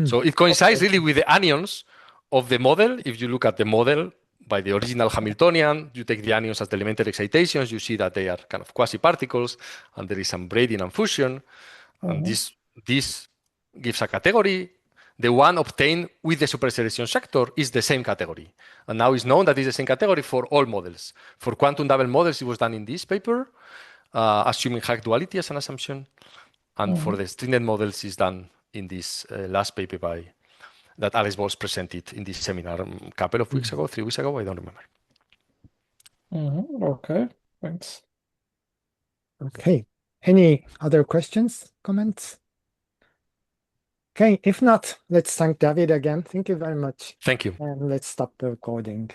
So it coincides really with the anions of the model. If you look at the model by the original Hamiltonian, you take the anions as the elementary excitations, you see that they are kind of quasi-particles, and there is some braiding and fusion. And this gives a category. The one obtained with the superselection sector is the same category. And now it's known that it's the same category for all models. For quantum double models, it was done in this paper, assuming Haag duality as an assumption. And for the stringent models, it's done in this last paper that Alex Bols presented in this seminar a couple of weeks ago, 3 weeks ago, I don't remember. Okay, thanks. Okay, any other questions, comments? Okay, if not, let's thank David again. Thank you very much. Thank you. And let's stop the recording.